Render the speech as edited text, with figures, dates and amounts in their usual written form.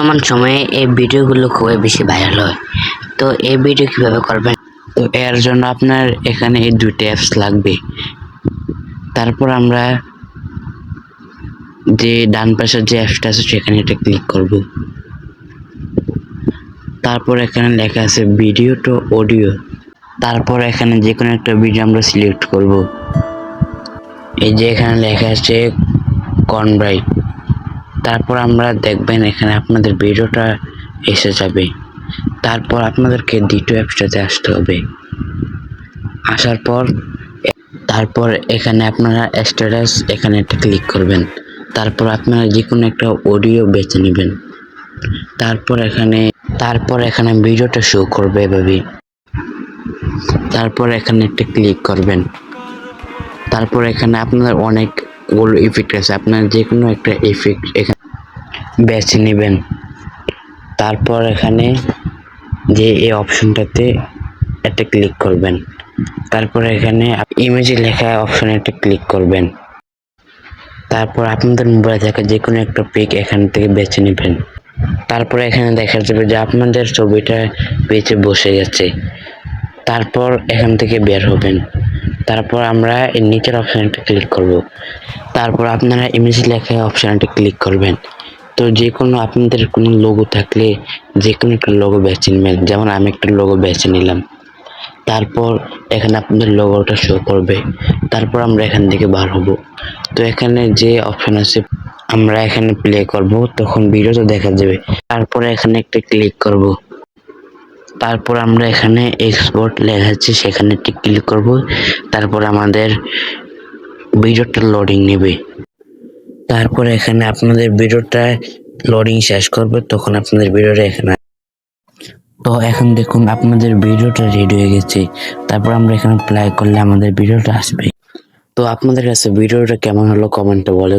বর্তমান সময়ে এই ভিডিওগুলো খুবই বেশি ভাইরাল হয়। তো এই ভিডিও কিভাবে করবেন? তো এর জন্য আপনার এখানে এই দুইটা অ্যাপস লাগবে। তারপর আমরা যে ডান পাশের যে অ্যাপসটা আছে সেখানে এটা ক্লিক করব। তারপর এখানে লেখা আছে ভিডিও টু অডিও। তারপর এখানে যে কোনো একটা ভিডিও আমরা সিলেক্ট করব। এই যে এখানে লেখা আছে কনভার্ট। তারপর আমরা দেখবেন এখানে আপনাদের ভিডিওটা এসে যাবে। তারপর আপনাদেরকে দ্বিতীয় অ্যাপসটাতে আসতে হবে। আসার পর তারপর এখানে আপনারা স্ট্যাটাস এখানে একটা ক্লিক করবেন। তারপর আপনারা যে কোনো একটা অডিও বেছে নেবেন। তারপর এখানে ভিডিওটা শো করবে এভাবে। তারপর এখানে একটা ক্লিক করবেন। তারপর এখানে আপনার অনেকগুলো ইফেক্ট আছে, আপনার যে কোনো একটা ইফেক্ট এখানে বেছে নেবেন। তারপর এখানে যে এই অপশনটাতে একটা ক্লিক করবেন। তারপর এখানে ইমেজে লেখা অপশনে একটা ক্লিক করবেন। তারপর আপনাদের মোবাইলে থাকা যে কোনো একটা পিক এখান থেকে বেছে নেবেন। তারপর এখানে দেখা যাবে যে আপনাদের ছবিটা পেজে বসে গেছে। তারপর এখান থেকে বের হবেন। তারপর আমরা এই নিচের অপশনটা ক্লিক করব। তারপর আপনারা ইমেজ লেখা অপশনটা ক্লিক করবেন। তো যে কোনো আপনাদের কোনো লোগো থাকলে যে কোনো একটা লোগো বেছে নেবেন। যেমন আমি একটা লোগো বেছে নিলাম। তারপর এখানে আপনাদের লোগোটা শো করবে। তারপর আমরা এখান থেকে বার হব। তো এখানে যে অপশন আছে আমরা এখানে প্লে করব, তখন ভিডিওটা দেখা যাবে। তারপরে এখানে একটা ক্লিক করব। তারপর আমরা এখানে এক্সপোর্ট লেখা আছে সেখানে একটা ক্লিক করব। তারপর আমাদের ভিডিওটা লোডিং নেবে। তারপর এখানে আপনাদের ভিডিওটা লোডিং শেষ করবে, তখন আপনাদের ভিডিওটা এখানে। তো এখন দেখুন আপনাদের ভিডিওটা রেডি হয়ে গেছে। তারপর আমরা এখানে প্লে করলে আমাদের ভিডিওটা আসবে। তো আপনাদের কাছে ভিডিওটা কেমন হলো কমেন্টে বলে